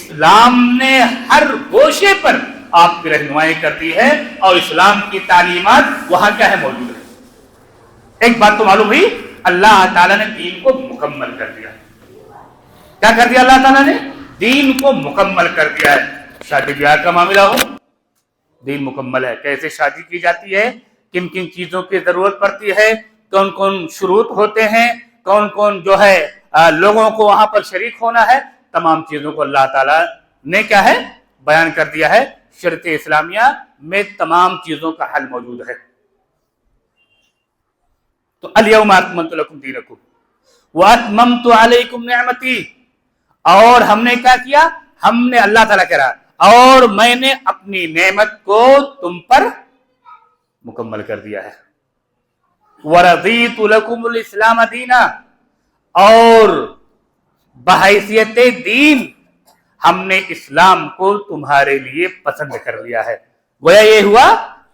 اسلام نے ہر گوشے پر آپ کی رہنمائی کرتی ہے اور اسلام کی تعلیمات وہاں کیا ہے موجود ہے۔ ایک بات تو معلوم ہوئی، اللہ تعالیٰ نے دین کو مکمل کر دیا۔ کیا کر دیا اللہ تعالیٰ نے؟ دین کو مکمل کر دیا ہے۔ شادی بیاہ کا معاملہ ہو، دین مکمل ہے، کیسے شادی کی جاتی ہے، کن کن چیزوں کی ضرورت پڑتی ہے، کون کون شروط ہوتے ہیں، کون کون جو ہے لوگوں کو وہاں پر شریک ہونا ہے، تمام چیزوں کو اللہ تعالیٰ نے کیا ہے بیان کر دیا ہے۔ شریعت اسلامیہ میں تمام چیزوں کا حل موجود ہے۔ تو الیوم اکملت لکم دینکم واتممت علیکم نعمتی، اور ہم نے کیا کیا، ہم نے، اللہ تعالیٰ کہہ رہا، اور میں نے اپنی نعمت کو تم پر مکمل کر دیا ہے۔ وَرَضِيتُ لَكُمُ الْإِسْلَامَ دِينًا، اور بحیثیت دین ہم نے اسلام کو تمہارے لیے پسند کر لیا ہے۔ گویا یہ ہوا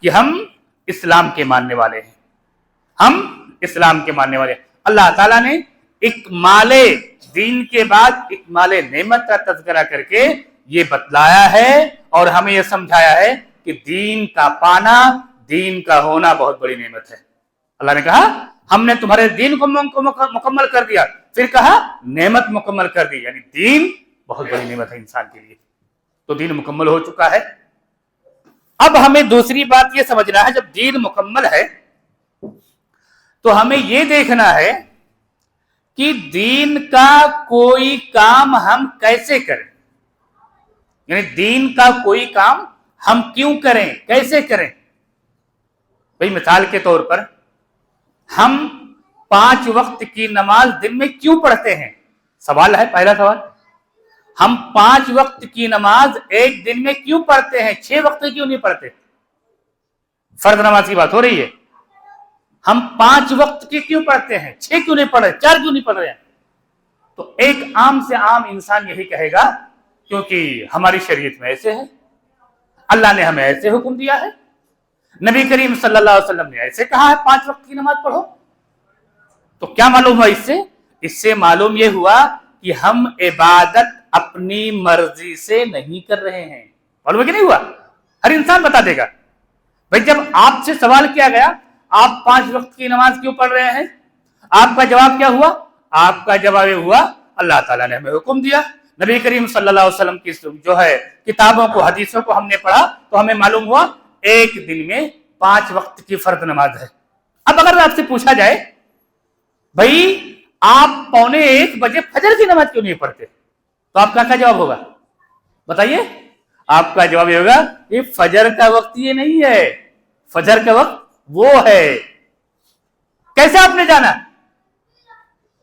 کہ ہم اسلام کے ماننے والے ہیں، ہم اسلام کے ماننے والے ہیں۔ اللہ تعالیٰ نے اکمال دین کے بعد اکمال نعمت کا تذکرہ کر کے یہ بتلایا ہے اور ہمیں یہ سمجھایا ہے کہ دین کا پانا، دین کا ہونا بہت بڑی نعمت ہے۔ اللہ نے کہا ہم نے تمہارے دین کو مکمل کر دیا، پھر کہا نعمت مکمل کر دی، یعنی دین بہت بڑی نعمت ہے انسان کے لیے۔ تو دین مکمل ہو چکا ہے۔ اب ہمیں دوسری بات یہ سمجھنا ہے، جب دین مکمل ہے تو ہمیں یہ دیکھنا ہے کہ دین کا کوئی کام ہم کیسے کریں، یعنی دین کا کوئی کام ہم کیوں کریں، کیسے کریں۔ بھئی مثال کے طور پر ہم 5 وقت کی نماز دن میں کیوں پڑھتے ہیں؟ سوال ہے، پہلا سوال۔ ہم 5 وقت کی نماز ایک دن میں کیوں پڑھتے ہیں، 6 وقت کیوں نہیں پڑھتے؟ فرض نماز کی بات ہو رہی ہے۔ ہم 5 وقت کی کیوں پڑھتے ہیں، 6 کیوں نہیں پڑھ رہے، 4 کیوں نہیں پڑھ رہے ہیں؟ تو ایک عام سے عام انسان یہی کہے گا کیونکہ ہماری شریعت میں ایسے ہے، اللہ نے ہمیں ایسے حکم دیا ہے، نبی کریم صلی اللہ علیہ وسلم نے ایسے کہا ہے 5 وقت کی نماز پڑھو۔ تو کیا معلوم ہوا اس سے؟ اس سے معلوم یہ ہوا کہ ہم عبادت اپنی مرضی سے نہیں کر رہے ہیں۔ معلوم ہے کہ نہیں ہوا؟ ہر انسان بتا دے گا۔ بھئی جب آپ سے سوال کیا گیا آپ 5 وقت کی نماز کیوں پڑھ رہے ہیں، آپ کا جواب کیا ہوا؟ آپ کا جواب یہ ہوا اللہ تعالیٰ نے ہمیں حکم دیا، نبی کریم صلی اللہ علیہ وسلم کی جو ہے کتابوں کو، حدیثوں کو ہم نے پڑھا تو ہمیں معلوم ہوا ایک دن میں 5 وقت کی فرض نماز ہے۔ اب اگر آپ سے پوچھا جائے بھئی آپ 1:45 بجے فجر کی نماز کیوں نہیں پڑھتے، تو آپ کا کیا جواب ہوگا؟ بتائیے۔ آپ کا جواب یہ ہوگا کہ فجر کا وقت یہ نہیں ہے، فجر کا وقت وہ ہے۔ کیسے آپ نے جانا؟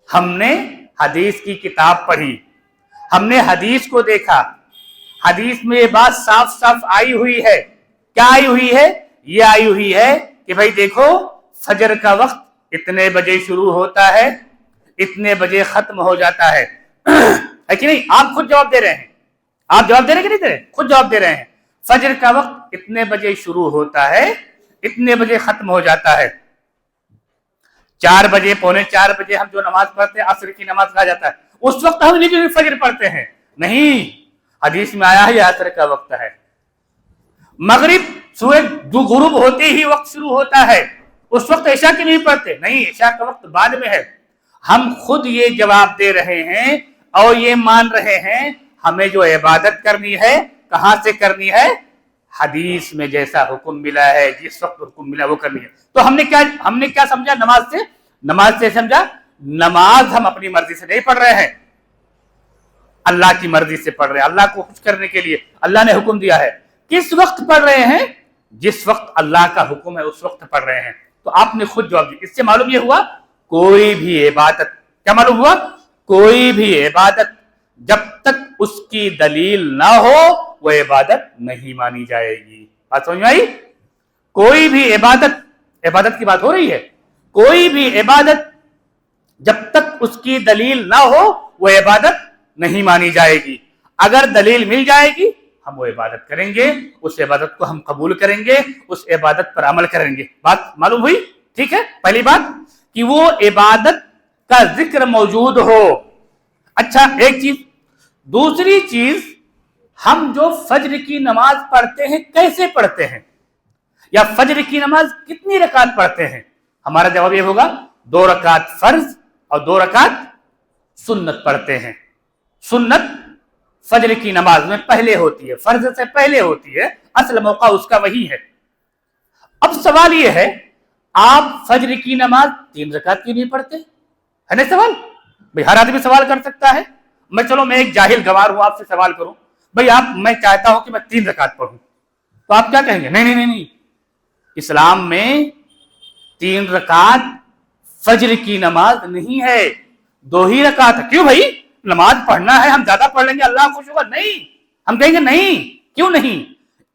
ہم نے حدیث کی کتاب پڑھی، ہم نے حدیث کو دیکھا، حدیث میں یہ بات صاف صاف آئی ہوئی ہے۔ کیا آئی ہوئی ہے؟ یہ آئی ہوئی ہے کہ بھائی دیکھو فجر کا وقت اتنے بجے شروع ہوتا ہے، اتنے بجے ختم ہو جاتا ہے کہ نہیں؟ آپ خود جواب دے رہے ہیں، آپ جواب دے رہے ہیں کہ نہیں دے رہے؟ خود جواب دے رہے ہیں۔ فجر کا وقت اتنے بجے شروع ہوتا ہے، اتنے بجے ختم ہو جاتا ہے۔ 4 بجے، 3:45 بجے ہم جو نماز پڑھتے ہیں عصر کی نماز کہا جاتا ہے، اس وقت ہم نہیں فجر پڑھتے ہیں، نہیں، حدیث میں آیا ہے یہ عصر کا وقت ہے۔ مغرب سورج غروب ہوتے ہی وقت شروع ہوتا ہے، اس وقت عشاء کی نہیں پڑھتے، نہیں، عشاء کا وقت بعد میں ہے۔ ہم خود یہ جواب دے رہے ہیں اور یہ مان رہے ہیں ہمیں جو عبادت کرنی ہے کہاں سے کرنی ہے؟ حدیث میں جیسا حکم ملا ہے، جس وقت حکم ملا وہ کرنی ہے۔ تو ہم نے کیا سمجھا نماز سے سمجھا نماز ہم اپنی مرضی سے نہیں پڑھ رہے ہیں، اللہ کی مرضی سے پڑھ رہے ہیں، اللہ کو خوش کرنے کے لیے اللہ نے حکم دیا ہے۔ کس وقت پڑھ رہے ہیں؟ جس وقت اللہ کا حکم ہے اس وقت پڑھ رہے ہیں۔ تو آپ نے خود جواب دیا۔ اس سے معلوم یہ ہوا کوئی بھی عبادت، کیا معلوم ہوا؟ کوئی بھی عبادت جب تک اس کی دلیل نہ ہو وہ عبادت نہیں مانی جائے گی۔ بات سمجھ میں آئی؟ کوئی بھی عبادت کی بات ہو رہی ہے، کوئی بھی عبادت جب تک اس کی دلیل نہ ہو وہ عبادت نہیں مانی جائے گی۔ اگر دلیل مل جائے گی ہم وہ عبادت کریں گے، اس عبادت کو ہم قبول کریں گے، اس عبادت پر عمل کریں گے۔ بات معلوم ہوئی؟ ٹھیک ہے، پہلی بات کہ وہ عبادت کا ذکر موجود ہو۔ اچھا ایک چیز، دوسری چیز ہم جو فجر کی نماز پڑھتے ہیں کیسے پڑھتے ہیں، یا فجر کی نماز کتنی رکعت پڑھتے ہیں؟ ہمارا جواب یہ ہوگا 2 رکعت فرض اور 2 رکعت سنت پڑھتے ہیں۔ سنت فجر کی نماز میں پہلے ہوتی ہے، فرض سے پہلے ہوتی ہے، اصل موقع اس کا وہی ہے۔ اب سوال یہ ہے، آپ فجر کی نماز 3 رکعت کیوں نہیں پڑھتے؟ ہے نا سوال؟ بھئی ہر آدمی سوال کر سکتا ہے۔ میں ایک جاہل گوار ہوں، آپ سے سوال کروں، بھئی میں چاہتا ہوں کہ میں 3 رکعت پڑھوں، تو آپ کیا کہیں گے؟ نہیں، اسلام میں 3 رکعت فجر کی نماز نہیں ہے، 2 ہی رکعت ہے۔ کیوں بھائی؟ نماز پڑھنا ہے، ہم زیادہ پڑھ لیں گے اللہ خوش ہوگا؟ نہیں، ہم کہیں گے نہیں۔ کیوں نہیں؟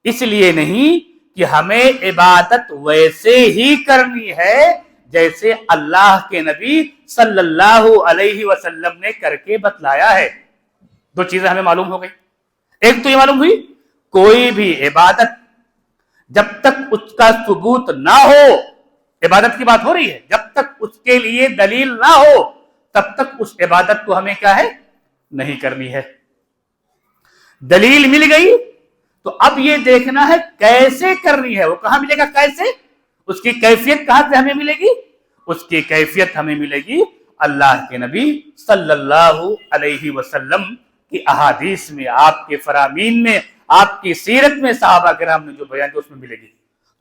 اس لیے نہیں کہ ہمیں عبادت ویسے ہی کرنی ہے جیسے اللہ کے نبی صلی اللہ علیہ وسلم نے کر کے بتلایا ہے۔ 2 چیزیں ہمیں معلوم ہو گئی۔ ایک تو یہ معلوم ہوئی، کوئی بھی عبادت جب تک اس کا ثبوت نہ ہو، عبادت کی بات ہو رہی ہے، جب تک اس کے لیے دلیل نہ ہو تب تک اس عبادت کو ہمیں کیا ہے؟ نہیں کرنی ہے۔ دلیل مل گئی تو اب یہ دیکھنا ہے کیسے کرنی ہے۔ وہ کہاں ملے گا کیسے؟ اس کی کیفیت کہاں سے ہمیں ملے گی؟ اس کی کیفیت ہمیں ملے گی اللہ کے نبی صلی اللہ علیہ وسلم کی احادیث میں، آپ کے فرامین میں، آپ کی سیرت میں، صحابہ کرام نے جو بیان کیا اس میں ملے گی۔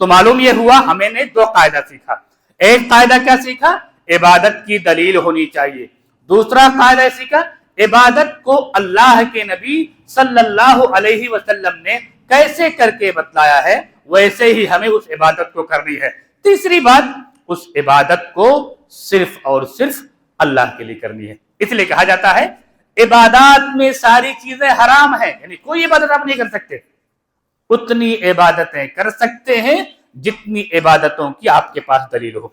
تو معلوم یہ ہوا ہمیں نے 2 قاعدہ سیکھا۔ ایک قاعدہ کیا سیکھا؟ عبادت کی دلیل ہونی چاہیے۔ دوسرا قاعدہ سیکھا، عبادت کو اللہ کے نبی صلی اللہ علیہ وسلم نے کیسے کر کے بتلایا ہے ویسے ہی ہمیں اس عبادت کو کرنی ہے۔ تیسری بات، اس عبادت کو صرف اور صرف اللہ کے لیے کرنی ہے۔ اس لیے کہا جاتا ہے عبادات میں ساری چیزیں حرام ہیں، یعنی کوئی عبادت آپ نہیں کر سکتے، اتنی عبادتیں کر سکتے ہیں جتنی عبادتوں کی آپ کے پاس دلیل ہو۔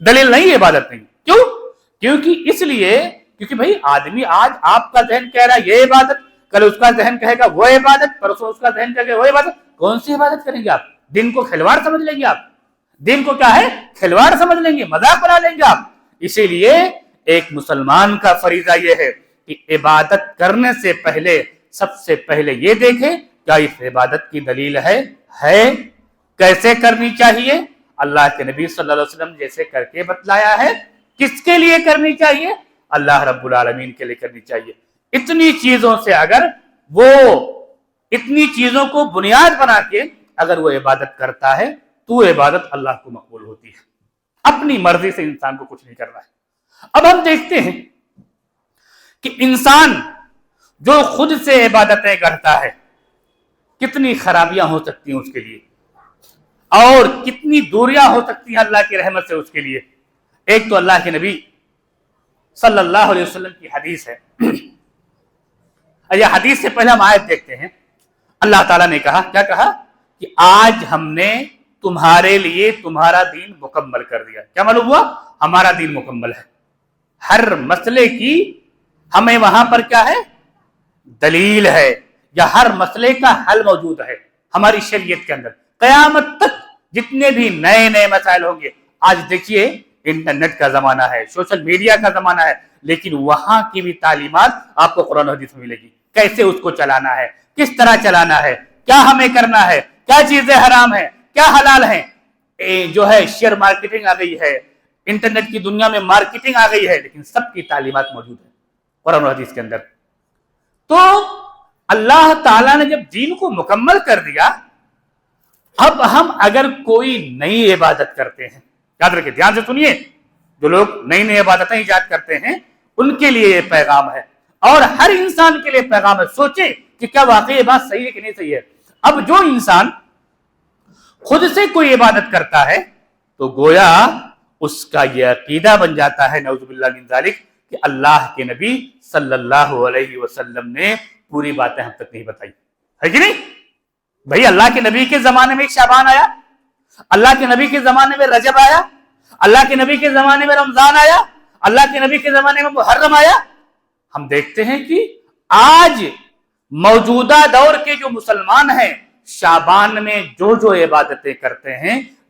دلیل نہیں، عبادت نہیں۔ کیوں؟ کیونکہ بھائی آدمی آج آپ کا ذہن کہہ رہا ہے یہ عبادت، کل اس کا ذہن کہے گا وہ عبادت، پرسوں اس کا ذہن کہے گا وہ عبادت۔ کون سی عبادت کریں گے آپ؟ دن کو کھلواڑ سمجھ لیں گے آپ؟ دن کو کیا ہے؟ کھلواڑ سمجھ لیں گے، مذاق بنا لیں گے آپ۔ اسی لیے ایک مسلمان کا فریضہ یہ ہے کہ عبادت کرنے سے پہلے سب سے پہلے یہ دیکھے کیا اس عبادت کی دلیل ہے؟ کیسے کرنی چاہیے؟ اللہ کے نبی صلی اللہ علیہ وسلم جیسے کر کے بتلایا ہے۔ کس کے لیے کرنی چاہیے؟ اللہ رب العالمین کے لیے کرنی چاہیے۔ اتنی چیزوں سے اگر وہ اتنی چیزوں کو بنیاد بنا کے اگر وہ عبادت کرتا ہے تو عبادت اللہ کو مقبول ہوتی ہے۔ اپنی مرضی سے انسان کو کچھ نہیں کرنا ہے۔ اب ہم دیکھتے ہیں کہ انسان جو خود سے عبادتیں کرتا ہے کتنی خرابیاں ہو سکتی ہیں اس کے لیے، اور کتنی دوریاں ہو سکتی ہیں اللہ کی رحمت سے اس کے لیے۔ ایک تو اللہ کے نبی صلی اللہ علیہ وسلم کی حدیث ہے، یہ حدیث سے پہلے ہم آیت دیکھتے ہیں۔ اللہ تعالیٰ نے کہا، کیا کہا؟ کہ آج ہم نے تمہارے لیے تمہارا دین مکمل کر دیا۔ کیا معلوم ہوا؟ ہمارا دین مکمل ہے۔ ہر مسئلے کی ہمیں وہاں پر کیا ہے؟ دلیل ہے، یا ہر مسئلے کا حل موجود ہے ہماری شریعت کے اندر۔ قیامت تک جتنے بھی نئے نئے مسائل ہوں گے، آج دیکھیے انٹرنیٹ کا زمانہ ہے، سوشل میڈیا کا زمانہ ہے، لیکن وہاں کی بھی تعلیمات آپ کو قرآن و حدیث میں ملے گی۔ کیسے اس کو چلانا ہے، کس طرح چلانا ہے، کیا ہمیں کرنا ہے، کیا چیزیں حرام ہیں، کیا حلال ہیں۔ جو ہے شیئر مارکیٹنگ آ گئی ہے، انٹرنیٹ کی دنیا میں مارکیٹنگ آ گئی ہے، لیکن سب کی تعلیمات موجود ہیں قرآن و حدیث کے اندر۔ تو اللہ تعالیٰ نے جب دین کو مکمل کر دیا، اب ہم اگر کوئی نئی عبادت کرتے ہیں، یاد رکھیں، دھیان سے سنیے، جو لوگ نئی نئی عبادتیں ایجاد کرتے ہیں ان کے لیے یہ پیغام ہے، اور ہر انسان کے لیے پیغام ہے۔ سوچیں کہ کیا واقعی یہ بات صحیح ہے کہ نہیں صحیح ہے۔ اب جو انسان خود سے کوئی عبادت کرتا ہے تو گویا اس کا یہ عقیدہ بن جاتا ہے، نعوذ باللہ من ذالک، کہ اللہ کے نبی صلی اللہ علیہ وسلم نے پوری باتیں ہم تک نہیں بتائی، ہے کہ نہیں؟ بھئی اللہ کے نبی کے زمانے میں ایک شعبان آیا، اللہ کے نبی کے زمانے میں رجب آیا، اللہ کے نبی کے زمانے میں رمضان آیا، اللہ کے نبی کے زمانے میں محرم آیا۔ ہم دیکھتے ہیں کہ آج موجودہ دور کے جو مسلمان ہیں، شعبان میں جو عبادتیں کرتے ہیں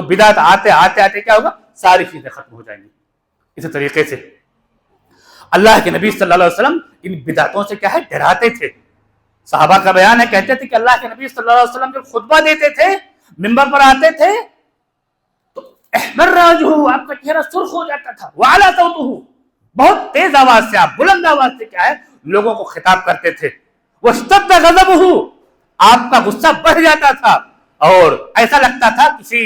تو بدعت آتے آتے آتے کیا ہوگا؟ ساری چیزیں ختم ہو جائیں گی. اسی طریقے سے اللہ کے نبی صلی اللہ علیہ وسلم ان بدعتوں سے کیا ہے؟ ڈراتے تھے. صحابہ کا بیان ہے، کہتے تھے کہ اللہ کے نبی صلی اللہ علیہ وسلم جب خطبہ دیتے تھے، منبر پر آتے تھے تو احمر وجهه، آپ کا چہرہ سرخ ہو جاتا تھا. وعلى صوته، بہت تیز آواز سے، آپ بلند آواز سے کیا ہے لوگوں کو خطاب کرتے تھے. واشتد غضبه، آپ کا غصہ بڑھ جاتا تھا اور ایسا لگتا تھا کسی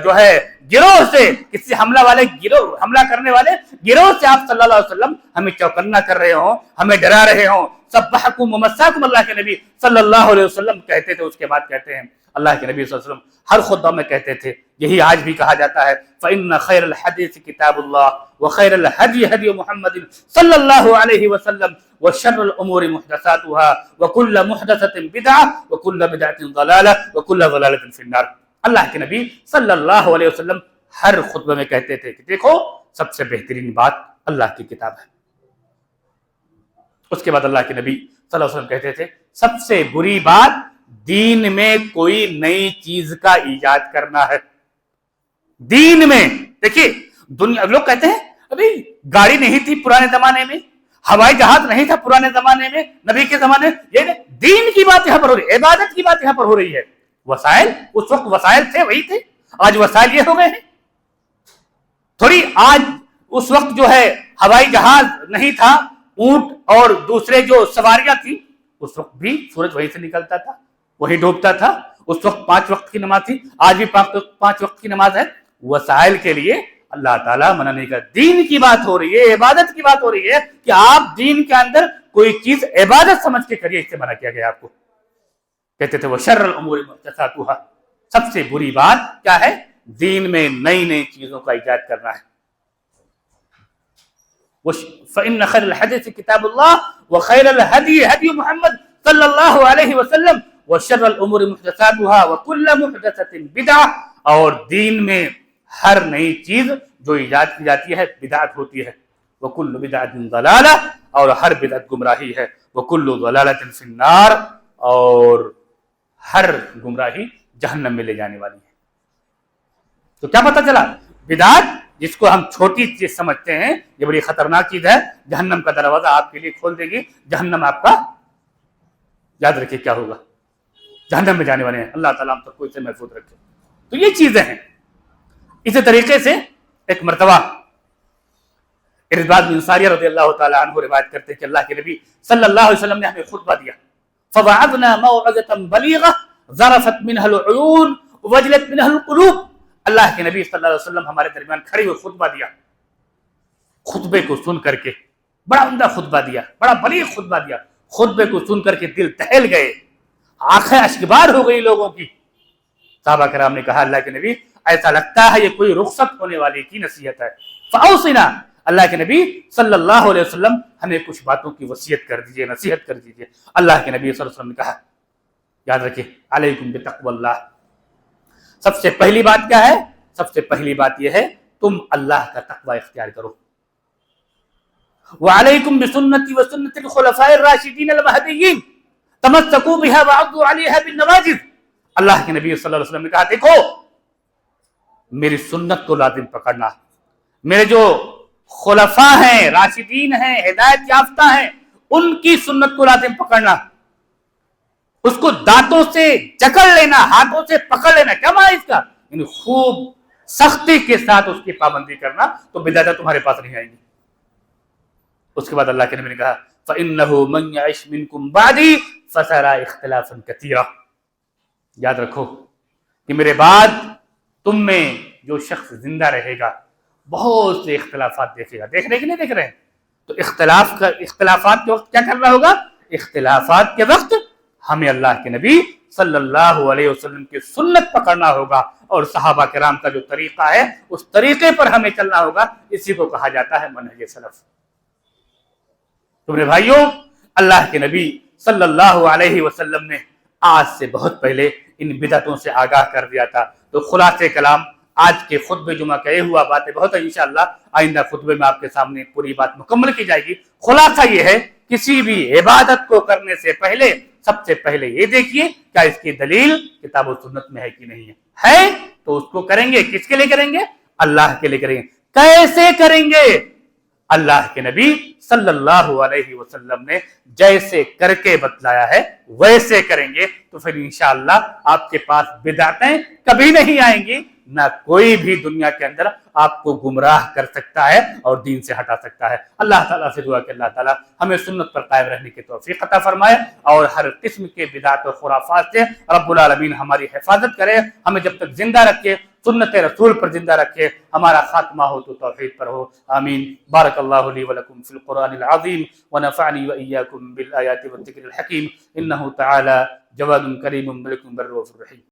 جو ہے گروہ سے، کسی حملہ کرنے والے گروہ سے آپ صلی اللہ علیہ وسلم ہمیں چوکنا کر رہے ہوں، ہمیں ڈرا رہے ہوں. سبحکم ومساکم، اللہ کے نبی صلی اللہ علیہ وسلم کہتے تھے. اس کے بعد کہتے ہیں اللہ کے نبی صلی اللہ علیہ وسلم ہر خطبہ میں کہتے تھے، یہی آج بھی کہا جاتا ہے، فإن خیر الحدیث کتاب اللہ وخیر الہدی ہدی محمد صلی اللہ علیہ وسلم وشر الامور محدثاتها وكل محدثۃ بدعہ وكل بدعۃ ضلالہ وكل ضلالۃ فی النار. اللہ کے نبی صلی اللہ علیہ وسلم ہر خطبے میں کہتے تھے کہ دیکھو سب سے بہترین بات اللہ کی کتاب ہے. اس کے بعد اللہ کے نبی صلی اللہ علیہ وسلم کہتے تھے سب سے بری بات دین میں کوئی نئی چیز کا ایجاد کرنا ہے. دین میں دیکھیے، دنیا لوگ کہتے ہیں ابھی گاڑی نہیں تھی پرانے زمانے میں، ہوائی جہاز نہیں تھا پرانے زمانے میں، نبی کے زمانے میں. یہ دین کی بات یہاں پر ہو رہی ہے، عبادت کی بات یہاں پر ہو رہی ہے. وسائل اس وقت وسائل تھے وہی تھے، آج وسائل یہ ہو گئے ہیں. تھوڑی آج اس وقت جو ہے ہوائی جہاز نہیں تھا، اونٹ اور دوسرے جو سواریاں تھیں، اس وقت بھی سورج وہیں سے نکلتا تھا، وہی ڈوبتا تھا. اس وقت 5 وقت کی نماز تھی، آج بھی 5 وقت کی نماز ہے. وسائل کے لیے اللہ تعالیٰ منع نہیں کرتا. دین کی بات ہو رہی ہے، عبادت کی بات ہو رہی ہے کہ آپ دین کے اندر کوئی چیز عبادت سمجھ کے کریے، اس سے منع کیا گیا آپ کو. کہتے تھے وہ شر الامور محدثاتها، سب سے بری بات کیا ہے؟ دین میں نئی چیزوں کا ایجاد کرنا ہے. فإن خير الحديث كتاب الله وخير الهدي هدي محمد صلی اللہ علیہ وسلم وشر الامور محدثاتها وكل محدثة بدعة، اور دین میں ہر نئی چیز جو ایجاد کی جاتی ہے بدعت ہوتی ہے. وكل بدعة ضلالة، اور ہر بدعت گمراہی ہے. وكل ضلالة في النار، اور ہر گمراہی جہنم میں لے جانے والی ہے. تو کیا پتہ چلا؟ بدعت جس کو ہم چھوٹی چیز سمجھتے ہیں یہ بڑی خطرناک چیز ہے. جہنم کا دروازہ آپ کے لیے کھول دے گی. جہنم آپ کا، یاد رکھیے کیا ہوگا، جہنم میں جانے والے ہیں. اللہ تعالیٰ ہم سب کو اسے محفوظ رکھے. تو یہ چیزیں ہیں. اسی طریقے سے ایک مرتبہ ارباد بن ساریہ رضی اللہ تعالیٰ عنہ روایت کرتے ہیں کہ اللہ کے نبی صلی اللہ علیہ وسلم نے ہمیں خطبہ دیا. فوعظنا موعظة بلیغة ذرفت منها العیون ووجلت منها القلوب. اللہ کے نبی صلی اللہ علیہ وسلم ہمارے درمیان کھڑے ہوئے خطبہ دیا. خطبے کو سن کر کے بڑا عمدہ خطبہ دیا، بڑا بلیغ خطبہ دیا. خطبے کو سن کر کے دل دہل گئے، آنکھیں اشکبار ہو گئی لوگوں کی. صحابہ کرام نے کہا اللہ کے نبی ایسا لگتا ہے یہ کوئی رخصت ہونے والے کی نصیحت ہے. فاوصنا، اللہ کے نبی صلی اللہ علیہ وسلم ہمیں کچھ باتوں کی وصیت کر دیجئے، نصیحت کر دیجئے. اللہ کے نبی صلی اللہ علیہ وسلم نے کہا یاد رکھیے علیکم بتقوی اللہ. سب سے پہلی بات کیا ہے؟ سب سے پہلی بات یہ ہے تم اللہ کا تقوی اختیار کرو. وعلیکم بسنتی وسنت الخلفاء الراشدین المہدیین تمسکوا بها وعضوا علیہا بالنواجذ. اللہ کے نبی صلی اللہ علیہ وسلم نے کہا دیکھو میری سنت کو لازم پکڑنا، میرے جو خلفاء ہیں، راشدین ہیں، ہدایت یافتہ ہیں، ان کی سنت کو لازم پکڑنا، اس کو دانتوں سے جکڑ لینا، ہاتھوں سے پکڑ لینا. کیا معنی اس کا؟ یعنی خوب سختی کے ساتھ اس کی پابندی کرنا، تو بدعتیں تمہارے پاس نہیں آئیں گی. اس کے بعد اللہ کے نبی نے کہا فَإِنَّهُ مَنْ يَعِشْ مِنْكُمْ بَعْدِي فَسَيَرَىٰ اخْتِلَافًا كَثِيرًا. یاد رکھو کہ میرے بعد تم میں جو شخص زندہ رہے گا بہت سے اختلافات دیکھے گا. دیکھ رہے کہ نہیں دیکھ رہے ہیں؟ تو اختلافات کے وقت کیا کرنا ہوگا؟ اختلافات کے وقت ہمیں اللہ کے نبی صلی اللہ علیہ وسلم کی سنت پکڑنا ہوگا، اور صحابہ کرام کا جو طریقہ ہے اس طریقے پر ہمیں چلنا ہوگا. اسی کو کہا جاتا ہے منہج سلف. تو میرے بھائیوں، اللہ کے نبی صلی اللہ علیہ وسلم نے آج سے بہت پہلے ان بدعتوں سے آگاہ کر دیا تھا. تو خلاصے کلام آج کے خطبے جمعہ کا یہ ہوا، باتیں بہت ہیں، انشاءاللہ آئندہ خطبے میں آپ کے سامنے پوری بات مکمل کی جائے گی. خلاصہ یہ ہے کسی بھی عبادت کو کرنے سے پہلے سب سے پہلے یہ دیکھیے کیا اس کی دلیل کتاب و سنت میں ہے کہ نہیں ہے. ہے تو اس کو کریں گے. کس کے لیے کریں گے؟ اللہ کے لیے کریں گے. کیسے کریں گے؟ اللہ کے نبی صلی اللہ علیہ وسلم نے جیسے کر کے بتلایا ہے ویسے کریں گے تو پھر انشاءاللہ آپ کے پاس بدعتیں کبھی نہیں آئیں گی. نہ کوئی بھی دنیا کے اندر آپ کو گمراہ کر سکتا ہے اور دین سے ہٹا سکتا ہے. اللہ تعالیٰ سے دعا کہ اللہ تعالیٰ ہمیں سنت پر قائم رہنے کی توفیق عطا فرمائے اور ہر قسم کے بدعت و خرافات سے رب العالمین ہماری حفاظت کرے. ہمیں جب تک زندہ رکھے سنت رسول پر زندہ رکھے. ہمارا خاتمہ ہو تو توحید پر ہو. آمین. بارک اللہ لی ولکم فی القرآن العظیم ونفعنی وإیاکم بالآیات والذکر الحکیم. انہ تعالی جواد کریم ملک بر رؤوف رحیم.